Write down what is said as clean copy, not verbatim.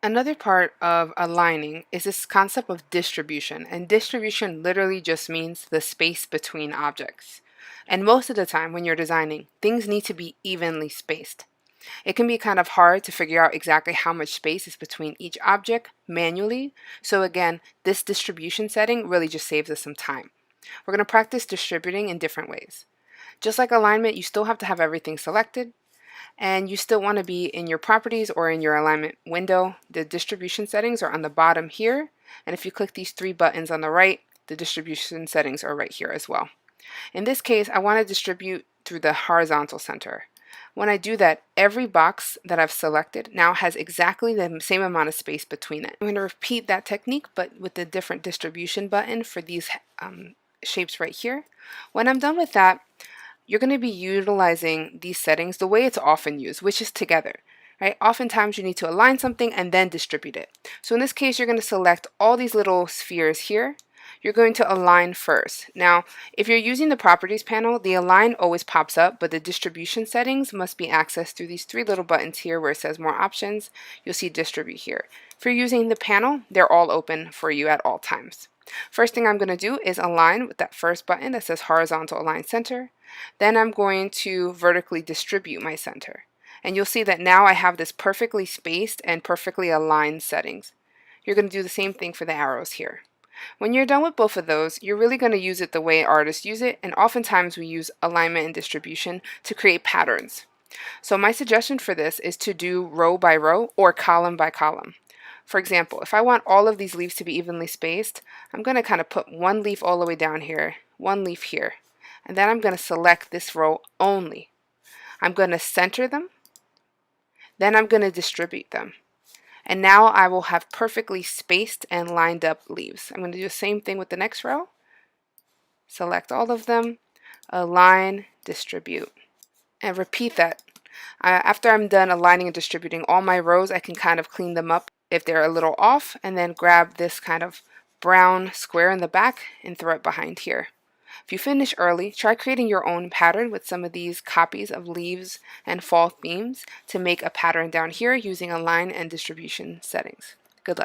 Another part of aligning is this concept of distribution, and distribution literally just means the space between objects. And most of the time when you're designing, things need to be evenly spaced. It can be kind of hard to figure out exactly how much space is between each object manually, so again, this distribution setting really just saves us some time. We're going to practice distributing in different ways. Just like alignment, you still have to have everything selected, and you still want to be in your properties or in your alignment window. The distribution settings are on the bottom here, and if you click these three buttons on the right, the distribution settings are right here as well. In this case, I want to distribute through the horizontal center. When I do that, every box that I've selected now has exactly the same amount of space between it. I'm going to repeat that technique, but with the different distribution button for these shapes right here. When I'm done with that, you're going to be utilizing these settings the way it's often used, which is together. Right? Oftentimes you need to align something and then distribute it. So in this case, you're going to select all these little spheres here. You're going to align first. Now, if you're using the properties panel, the align always pops up, but the distribution settings must be accessed through these three little buttons here where it says more options. You'll see distribute here. If you're using the panel, they're all open for you at all times. First thing I'm going to do is align with that first button that says horizontal align center. Then I'm going to vertically distribute my center. And you'll see that now I have this perfectly spaced and perfectly aligned settings. You're going to do the same thing for the arrows here. When you're done with both of those, you're really going to use it the way artists use it, and oftentimes we use alignment and distribution to create patterns. So my suggestion for this is to do row by row or column by column. For example, if I want all of these leaves to be evenly spaced, I'm going to kind of put one leaf all the way down here, one leaf here, and then I'm going to select this row only. I'm going to center them, then I'm going to distribute them. And now I will have perfectly spaced and lined up leaves. I'm going to do the same thing with the next row. Select all of them, align, distribute, and repeat that. After I'm done aligning and distributing all my rows, I can kind of clean them up if they're a little off, and then grab this kind of brown square in the back and throw it behind here. If you finish early, try creating your own pattern with some of these copies of leaves and fall themes to make a pattern down here using align and distribution settings.